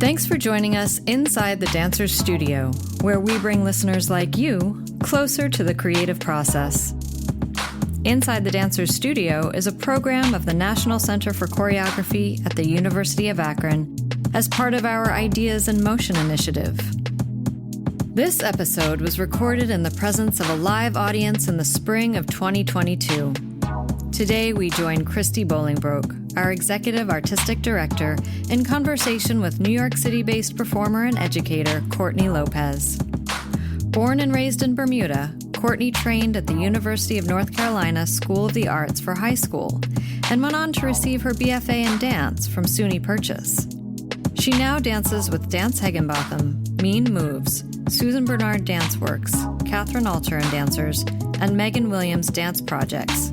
Thanks for joining us inside the Dancers Studio, where we bring listeners like you closer to the creative process. Inside the Dancers Studio is a program of the National Center for Choreography at the University of Akron as part of our Ideas in Motion initiative. This episode was recorded in the presence of a live audience in the spring of 2022. Today we join Christy Bolingbroke, our Executive Artistic Director, in conversation with New York City-based performer and educator Courtney Lopes. Born and raised in Bermuda, Courtney trained at the University of North Carolina School of the Arts for high school and went on to receive her BFA in dance from SUNY Purchase. She now dances with Dance Heginbotham, MeenMoves, Susan Bernhard Danceworks, Kathryn Alter Dancers, and Megan Williams Dance Projects.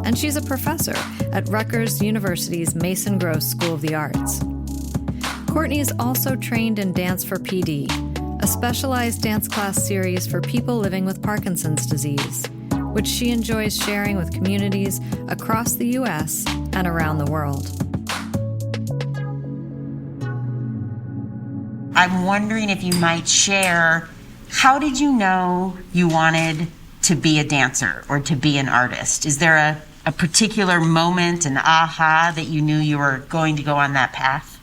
And she's a professor at Rutgers University's Mason Gross School of the Arts. Courtney is also trained in Dance for PD, a specialized dance class series for people living with Parkinson's disease, which she enjoys sharing with communities across the U.S. and around the world. I'm wondering if you might share, how did you know you wanted to be a dancer or to be an artist? Is there a particular moment, an aha, that you knew you were going to go on that path?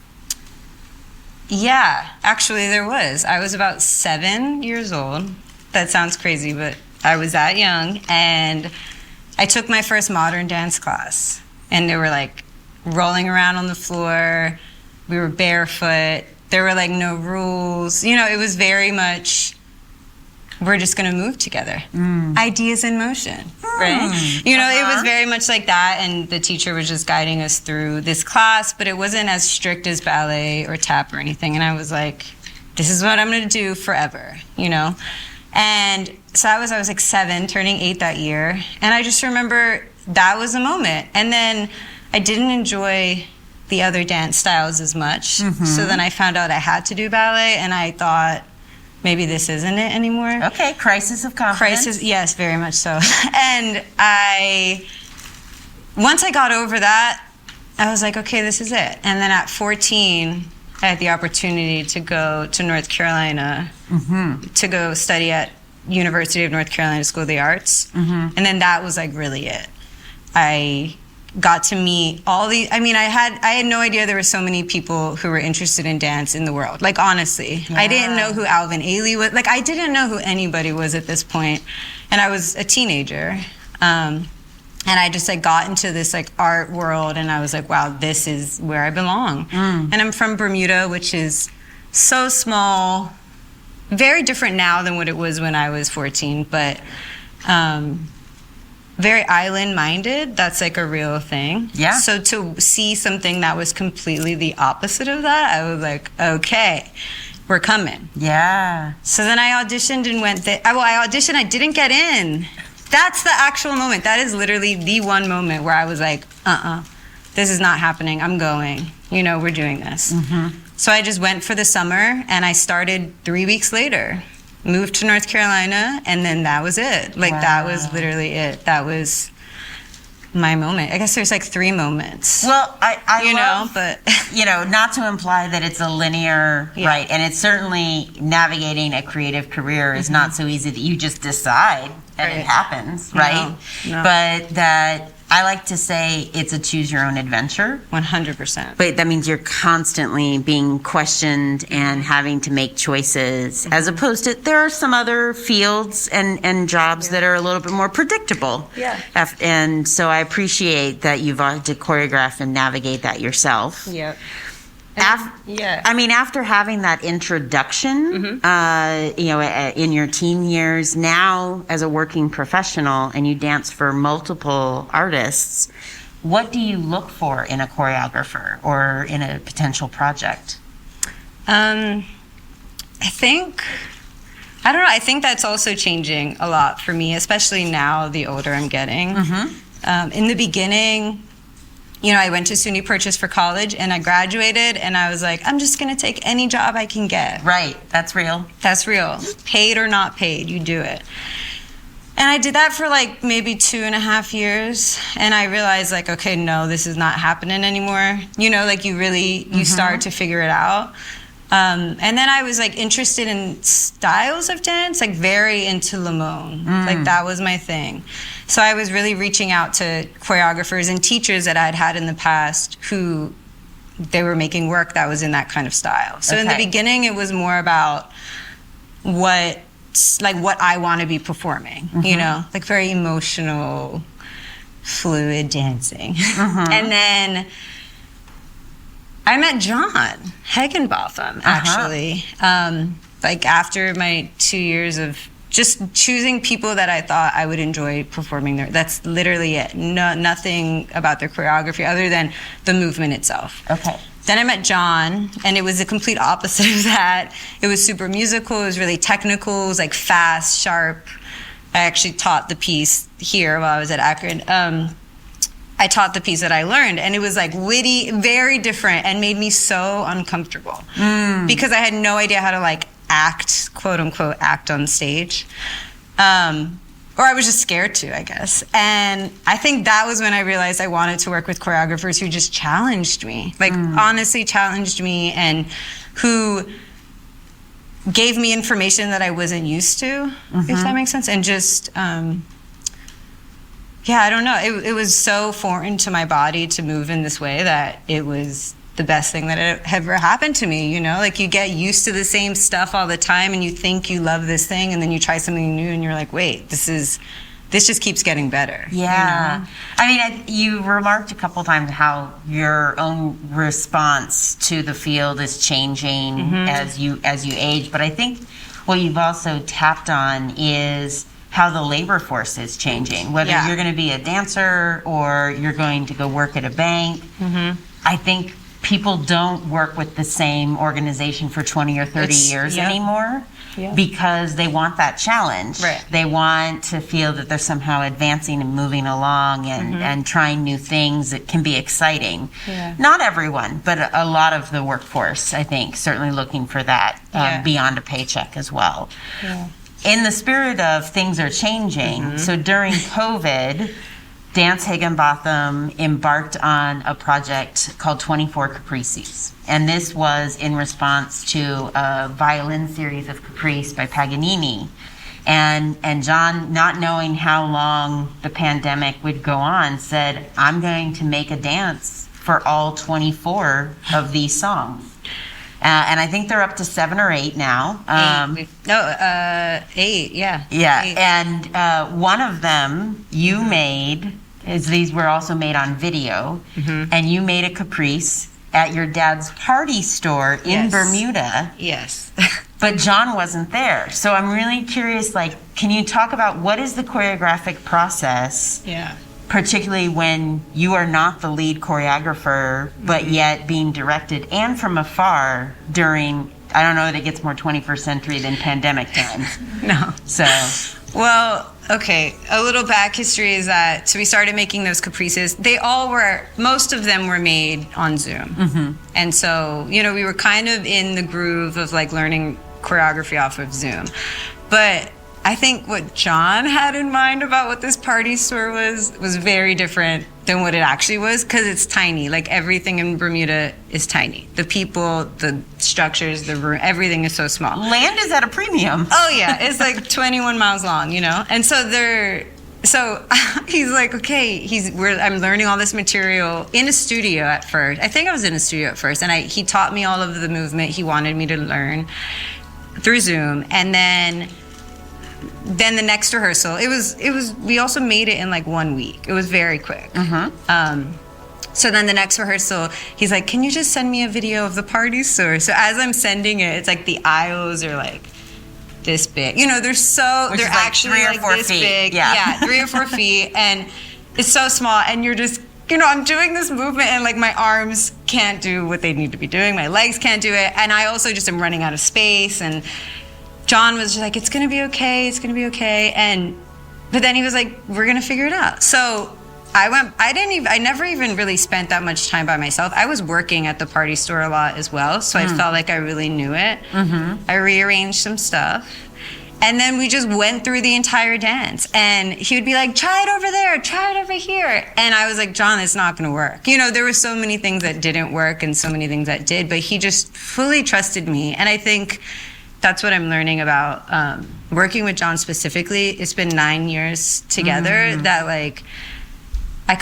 Yeah, actually there was. I was about 7 years old. That sounds crazy, but I was that young. And I took my first modern dance class. And they were like rolling around on the floor. We were barefoot. There were like no rules. You know, it was very much, we're just going to move together. Ideas in motion, right? You know, it was very much like that, and the teacher was just guiding us through this class, but it wasn't as strict as ballet or tap or anything, and I was like, this is what I'm going to do forever, you know? And so I was like 7, turning 8 that year, and I just remember that was a moment. And then I didn't enjoy the other dance styles as much, so then I found out I had to do ballet, and I thought, maybe this isn't it anymore. Okay, crisis of confidence. Crisis, yes, very much so. And once I got over that, I was like, okay, this is it. And then at 14, I had the opportunity to go to North Carolina to go study at University of North Carolina School of the Arts. And then that was like really it. I got to meet all the, I had no idea there were so many people who were interested in dance in the world. Like, honestly, I didn't know who Alvin Ailey was. Like, I didn't know who anybody was at this point. And I was a teenager. And I just like got into this like art world, and I was like, wow, this is where I belong. And I'm from Bermuda, which is so small, very different now than what it was when I was 14, but very island-minded. That's like a real thing. Yeah. So to see something that was completely the opposite of that, I was like, okay, we're coming. Yeah. So then I auditioned and went. I auditioned. I didn't get in. That's the actual moment. That is literally the one moment where I was like, this is not happening. I'm going. You know, we're doing this. So I just went for the summer, and I started 3 weeks later. Moved to North Carolina, and then that was it. Like, that was literally it. That was my moment. I guess there's like 3 moments. Well, I you love, know, but you know, not to imply that it's a linear, right? And it's certainly navigating a creative career is not so easy that you just decide and it happens, right? No. But that I like to say it's a choose your own adventure. 100%. But that means you're constantly being questioned and having to make choices, as opposed to there are some other fields and jobs that are a little bit more predictable. Yeah. And so I appreciate that you've had to choreograph and navigate that yourself. Yep. After having that introduction, in your teen years, now as a working professional, and you dance for multiple artists, what do you look for in a choreographer or in a potential project? I think that's also changing a lot for me, especially now the older I'm getting. In the beginning, you know, I went to SUNY Purchase for college, and I graduated, and I was like, I'm just going to take any job I can get. Right. That's real. That's real. Paid or not paid, you do it. And I did that for like maybe 2.5 years, and I realized like, okay, no, this is not happening anymore. You know, like you start to figure it out. And then I was like interested in styles of dance, like very into Limon. Like that was my thing. So I was really reaching out to choreographers and teachers that I'd had in the past who they were making work that was in that kind of style. So in the beginning, it was more about what I want to be performing, you know, like very emotional, fluid dancing. And then I met John Heginbotham, actually, like after my 2 years of just choosing people that I thought I would enjoy performing there. That's literally it. Nothing about their choreography other than the movement itself. Okay. Then I met John, and it was the complete opposite of that. It was super musical. It was really technical. It was like fast, sharp. I actually taught the piece here while I was at Akron. I taught the piece that I learned, and it was like witty, very different, and made me so uncomfortable because I had no idea how to like act, quote unquote, act on stage. Or I was just scared to, I guess. And I think that was when I realized I wanted to work with choreographers who just challenged me, like honestly challenged me, and who gave me information that I wasn't used to, if that makes sense. And just, I don't know. It was so foreign to my body to move in this way that it was the best thing that ever happened to me, you know? Like you get used to the same stuff all the time and you think you love this thing and then you try something new and you're like, wait, this just keeps getting better. Yeah. You know? I mean, you remarked a couple times how your own response to the field is changing as you age, but I think what you've also tapped on is how the labor force is changing, whether you're going to be a dancer or you're going to go work at a bank. I think people don't work with the same organization for 20 or 30 years anymore because they want that challenge. Right. They want to feel that they're somehow advancing and moving along and trying new things that can be exciting. Yeah. Not everyone, but a lot of the workforce, I think, certainly looking for that beyond a paycheck as well. Yeah. In the spirit of things are changing, so during COVID, Dance Heginbotham embarked on a project called 24 Caprices. And this was in response to a violin series of Caprice by Paganini. And John, not knowing how long the pandemic would go on, said, I'm going to make a dance for all 24 of these songs. And I think they're up to 7 or 8 now. 8, yeah. Yeah, 8. And one of them you made, as these were also made on video, and you made a Caprice at your dad's party store in Bermuda. Yes. But John wasn't there. So I'm really curious, like, can you talk about what is the choreographic process? Yeah. Particularly when you are not the lead choreographer, but yet being directed and from afar during, I don't know that it gets more 21st century than pandemic times. No. So. Well, okay, a little back history is that, so we started making those Caprices. Most of them were made on Zoom. And so, you know, we were kind of in the groove of like learning choreography off of Zoom. But I think what John had in mind about what this party store was very different than what it actually was, because it's tiny. Like everything in Bermuda is tiny. The people, the structures, the room, everything is so small. Land is at a premium. Oh yeah, it's like 21 miles long, you know? And so he's like, okay, I'm learning all this material in a studio at first. I think I was in a studio at first, and he taught me all of the movement he wanted me to learn through Zoom. And then the next rehearsal, we also made it in like 1 week. It was very quick. So then the next rehearsal, he's like, can you just send me a video of the party store? So as I'm sending it, it's like the aisles are like this big. You know, they're actually 3 or 4 this feet. Big. Yeah, 3 or 4 feet. And it's so small. And you're just, you know, I'm doing this movement and like my arms can't do what they need to be doing. My legs can't do it. And I also just am running out of space. And John was just like, it's going to be okay. It's going to be okay. But then he was like, we're going to figure it out. So I never even really spent that much time by myself. I was working at the party store a lot as well. So I felt like I really knew it. I rearranged some stuff. And then we just went through the entire dance. And he would be like, try it over there, try it over here. And I was like, John, it's not going to work. You know, there were so many things that didn't work and so many things that did, but he just fully trusted me. And I think that's what I'm learning about working with John specifically. It's been 9 years together that, like, I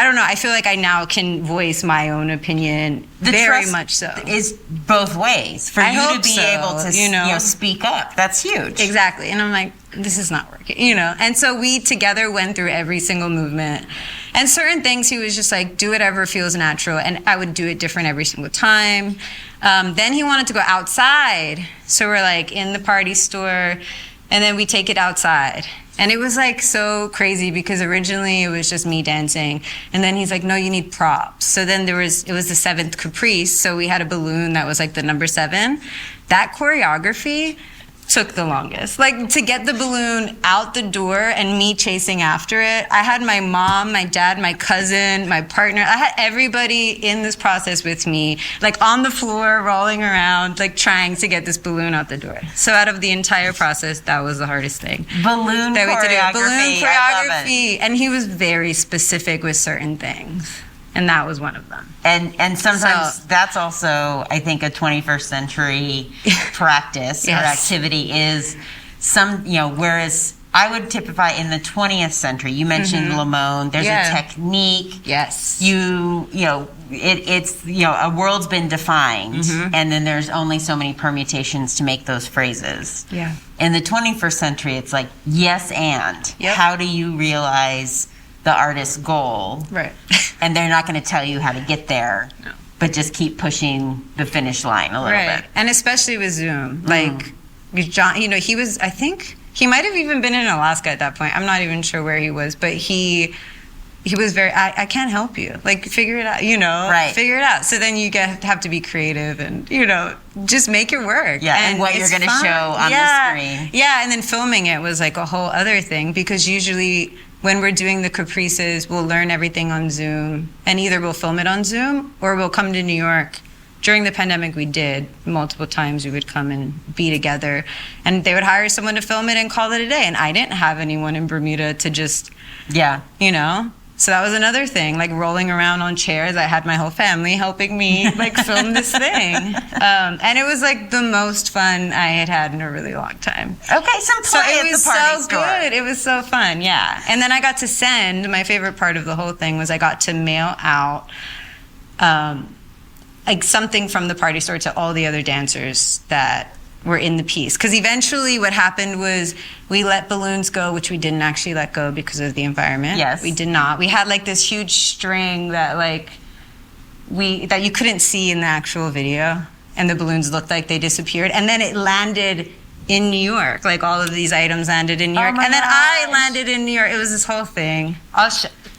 don't know, I feel like I now can voice my own opinion very much so. Is both ways for you to be able to, you know, speak up. That's huge. Exactly. And I'm like, this is not working, you know. And so we together went through every single movement. And certain things he was just like, do whatever feels natural. And I would do it different every single time. Then he wanted to go outside. So we're like in the party store, and then we take it outside. And it was like so crazy because originally it was just me dancing. And then he's like, no, you need props. So then it was the 7th Caprice. So we had a balloon that was like the number 7. That choreography took the longest. Like, to get the balloon out the door and me chasing after it. I had my mom, my dad, my cousin, my partner. I had everybody in this process with me, like on the floor, rolling around, like trying to get this balloon out the door. So out of the entire process, that was the hardest thing. Balloon choreography. Balloon choreography. I love it. And he was very specific with certain things. And that was one of them. And sometimes that's also, I think, a 21st century practice or activity is whereas I would typify in the 20th century, you mentioned Lamone, there's a technique. Yes. It's a world's been defined, and then there's only so many permutations to make those phrases. Yeah. In the 21st century, it's like, yes, and. Yep. How do you realize the artist's goal? Right. And they're not going to tell you how to get there, but just keep pushing the finish line a little bit. And especially with Zoom. Like, John, he was, I think, he might have even been in Alaska at that point. I'm not even sure where he was, but he was very, I can't help you. Like, figure it out, figure it out. So then you have to be creative and, just make it work. Yeah, and what you're going to show on the screen. Yeah, and then filming it was like a whole other thing, because usually when we're doing the Caprices, we'll learn everything on Zoom, and either we'll film it on Zoom or we'll come to New York. During the pandemic, we did multiple times. We would come and be together, and they would hire someone to film it and call it a day. And I didn't have anyone in Bermuda to just, So that was another thing, like rolling around on chairs. I had my whole family helping me, like, film this thing. And it was, like, the most fun I had in a really long time. Okay, some play at the party store. It was so good. It was so fun, yeah. And then I got to send, my favorite part of the whole thing was I got to mail out, like, something from the party store to all the other dancers that were in the piece. Because eventually what happened was we let balloons go, which we didn't actually let go because of the environment. Yes. We did not. We had like this huge string that that you couldn't see in the actual video, and the balloons looked like they disappeared. And then it landed in New York. Like, all of these items landed in New York. And then I landed in New York. It was this whole thing.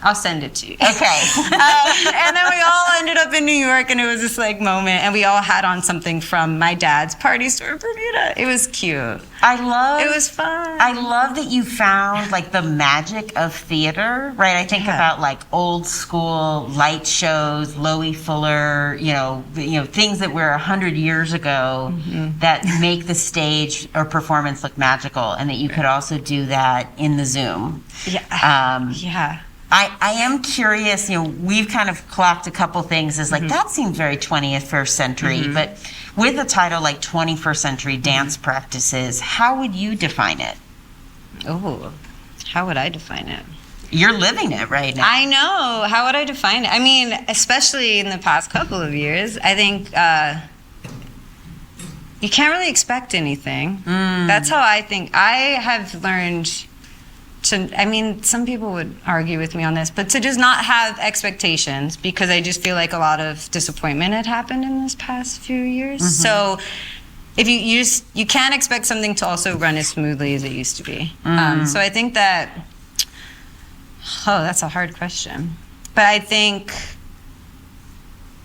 I'll send it to you. Okay. And then we all ended up in New York, and it was this like moment, and we all had on something from my dad's party store in Bermuda. It was cute. It was fun. I love that you found like the magic of theater, right? I think about like old school light shows, Loie Fuller, things that were 100 years ago that make the stage or performance look magical, and that you could also do that in the Zoom. Yeah. I am curious, we've kind of clocked a couple things as like, that seems very 21st century, but with a title like 21st Century Dance Practices, how would you define it? Oh, how would I define it? You're living it right now. I know. How would I define it? I mean, especially in the past couple of years, I think you can't really expect anything. That's how I think. I have learned some people would argue with me on this, but to just not have expectations, because I just feel like a lot of disappointment had happened in this past few years. So if you can't expect something to also run as smoothly as it used to be. So I think that, that's a hard question. But I think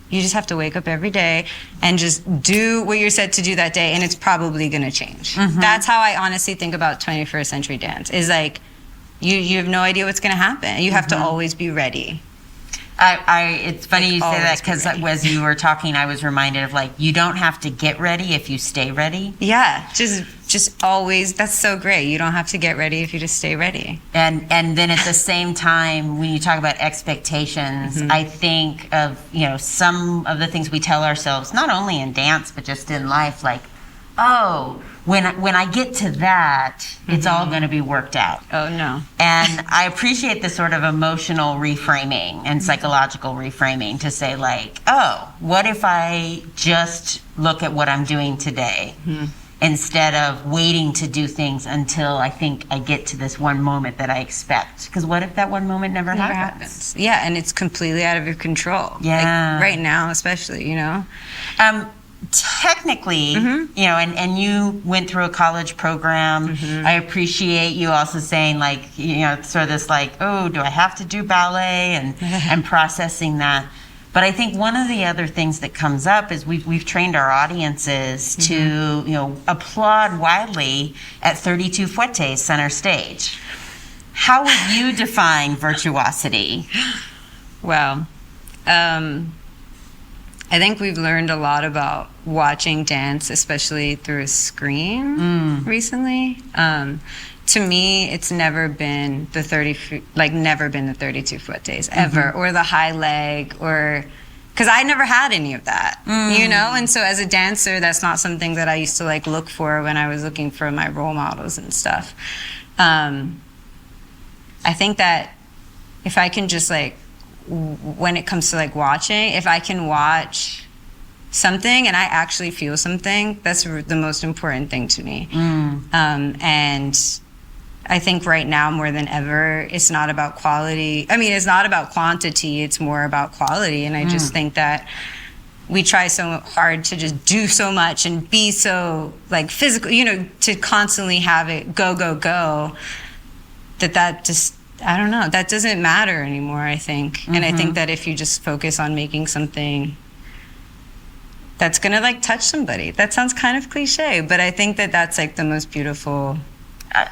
you just have to wake up every day and just do what you're set to do that day, and it's probably going to change. That's how I honestly think about 21st century dance, is like, you have no idea what's going to happen. You have to always be ready. It's funny you say that, because as you were talking, I was reminded of, like, you don't have to get ready if you stay ready. Yeah, just just always, that's so great. You don't have to get ready if you just stay ready. And then at the same time, when you talk about expectations, I think of, some of the things we tell ourselves, not only in dance, but just in life, like, oh, when I get to that, it's all going to be worked out. Oh, no. And I appreciate the sort of emotional reframing and psychological reframing to say, like, oh, what if I just look at what I'm doing today? Instead of waiting to do things until I think I get to this one moment that I expect. Because what if that one moment never happens? Yeah, and it's completely out of your control. Yeah. Like, right now, especially, Technically, and you went through a college program. I appreciate you also saying, like, sort of this, like, oh, do I have to do ballet? And processing that. But I think one of the other things that comes up is we've trained our audiences to, applaud wildly at 32 fouettes center stage. How would you define virtuosity? Well, I think we've learned a lot about watching dance, especially through a screen recently. To me, it's never been the 32 fouettes ever, or the high leg, or because I never had any of that, And so as a dancer, that's not something that I used to like look for when I was looking for my role models and stuff. I think that if I can just like, when it comes to like watching, if I can watch something and I actually feel something, that's the most important thing to me. And I think right now more than ever, it's not about quality. I mean, it's not about quantity, it's more about quality. And I just think that we try so hard to just do so much and be so like physical, to constantly have it go, that just, I don't know, that doesn't matter anymore, I think. And I think that if you just focus on making something that's gonna like touch somebody, that sounds kind of cliche, but I think that that's like the most beautiful.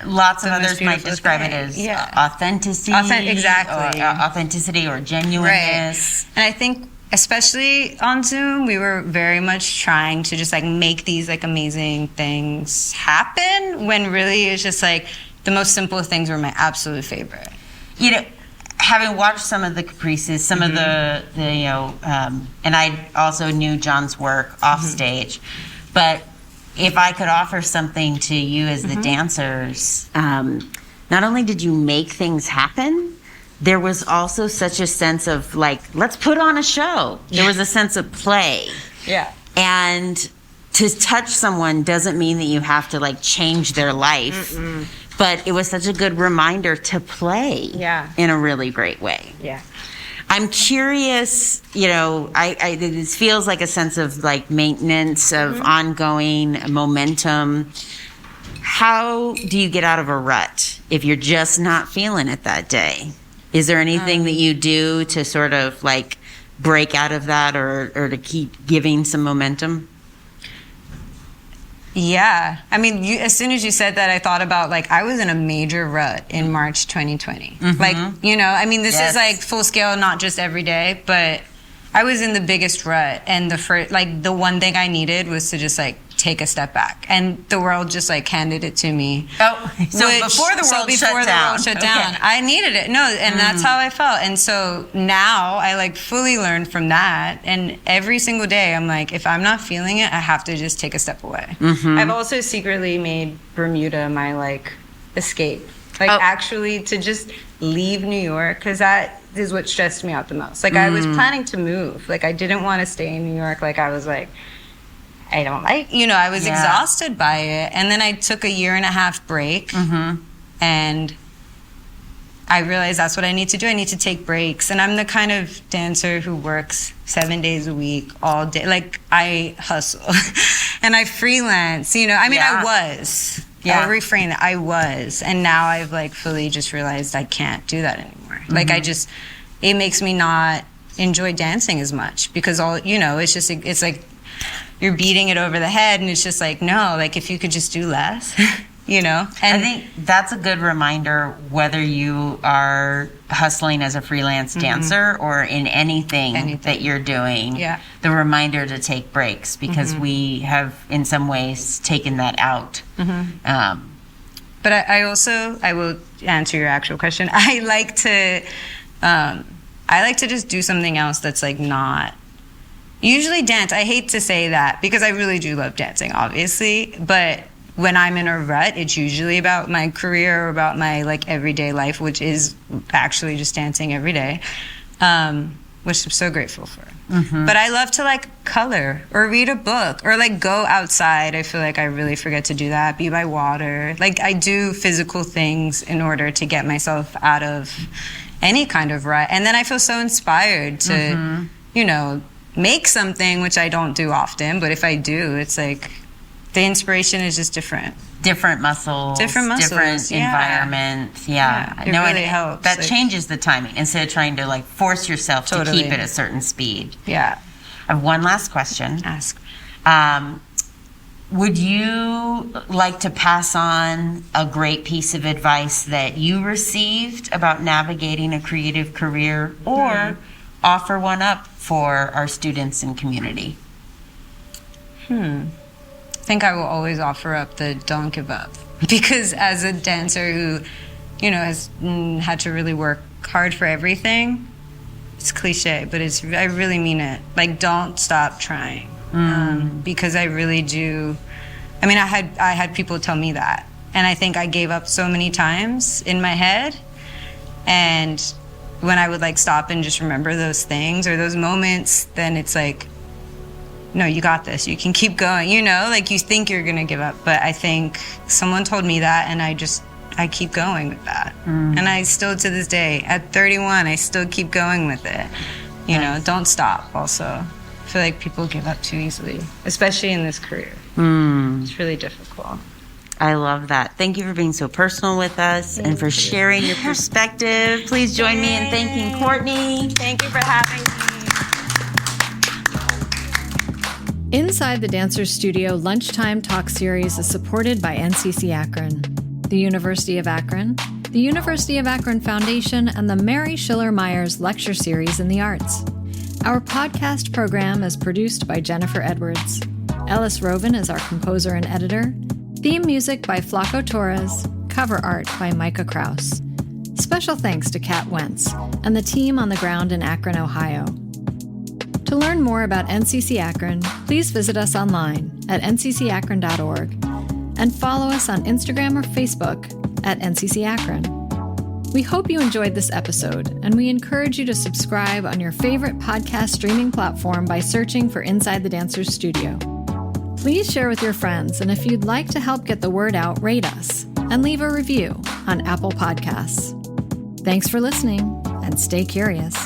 Lots of others might describe it as authenticity. Exactly. Authenticity or genuineness. Right. And I think, especially on Zoom, we were very much trying to just like make these like amazing things happen, when really it's just like the most simple things were my absolute favorite. Having watched some of the Caprices, some of the and I also knew John's work off stage, but if I could offer something to you as the dancers, not only did you make things happen, there was also such a sense of like, let's put on a show. There was a sense of play. Yeah. And to touch someone doesn't mean that you have to like change their life. But it was such a good reminder to play in a really great way. Yeah. I'm curious, this feels like a sense of like maintenance, of ongoing momentum. How do you get out of a rut if you're just not feeling it that day? Is there anything that you do to sort of like break out of that or to keep giving some momentum? Yeah. I mean, as soon as you said that, I thought about, like, I was in a major rut in March 2020. Like, I mean, this is, like, full scale, not just every day, but I was in the biggest rut. And the one thing I needed was to just, like, take a step back. And the world just, like, handed it to me. Oh, so before the world shut down. I needed it. No, and that's how I felt. And so now I, like, fully learned from that. And every single day I'm like, if I'm not feeling it, I have to just take a step away. I've also secretly made Bermuda my, like, escape. Like, actually to just leave New York, because that is what stressed me out the most. Like, I was planning to move. Like, I didn't want to stay in New York. Like, I was like, I don't like, I was exhausted by it. And then I took a 1.5-year break, and I realized that's what I need to do. I need to take breaks. And I'm the kind of dancer who works 7 days a week, all day. Like, I hustle. And I freelance, I mean, I was. Yeah. I'll reframe that. I was. And now I've, like, fully just realized I can't do that anymore. Like, it makes me not enjoy dancing as much, because it's like, you're beating it over the head, and it's just like, no, like, if you could just do less, And I think that's a good reminder, whether you are hustling as a freelance dancer or in anything that you're doing, the reminder to take breaks, because we have in some ways taken that out. But I will answer your actual question. I like to just do something else that's like not usually dance. I hate to say that because I really do love dancing, obviously, but when I'm in a rut, it's usually about my career or about my like everyday life, which is actually just dancing every day, which I'm so grateful for. But I love to like color or read a book or like go outside. I feel like I really forget to do that. Be by water. Like I do physical things in order to get myself out of any kind of rut. And then I feel so inspired to, make something, which I don't do often. But if I do, it's like the inspiration is just different. Different muscles, different environment. Yeah. It really helps. That changes the timing instead of trying to like force yourself to keep it a certain speed. Yeah. I have one last question. Ask. Would you like to pass on a great piece of advice that you received about navigating a creative career, or offer one up for our students and community? I think I will always offer up the don't give up, because as a dancer who, has had to really work hard for everything, it's cliche, but I really mean it. Like, don't stop trying, because I really do. I mean, I had people tell me that, and I think I gave up so many times in my head, and when I would like stop and just remember those things or those moments, then it's like, no, you got this. You can keep going, like you think you're going to give up. But I think someone told me that, and I keep going with that. And I still, to this day, at 31, I still keep going with it. Don't stop also. I feel like people give up too easily, especially in this career. It's really difficult. I love that. Thank you for being so personal with us and for sharing your perspective. Please join me in thanking Courtney. Thank you for having me. Inside the Dancers Studio Lunchtime Talk Series is supported by NCCAkron, the University of Akron, the University of Akron Foundation, and the Mary Schiller Myers Lecture Series in the Arts. Our podcast program is produced by Jennifer Edwards. Ellis Roven is our composer and editor. Theme music by Flaco Torres. Cover art by Micah Kraus. Special thanks to Kat Wentz and the team on the ground in Akron, Ohio. To learn more about NCC Akron, please visit us online at nccakron.org and follow us on Instagram or Facebook at NCC Akron. We hope you enjoyed this episode, and we encourage you to subscribe on your favorite podcast streaming platform by searching for Inside the Dancers Studio. Please share with your friends, and if you'd like to help get the word out, rate us and leave a review on Apple Podcasts. Thanks for listening, and stay curious.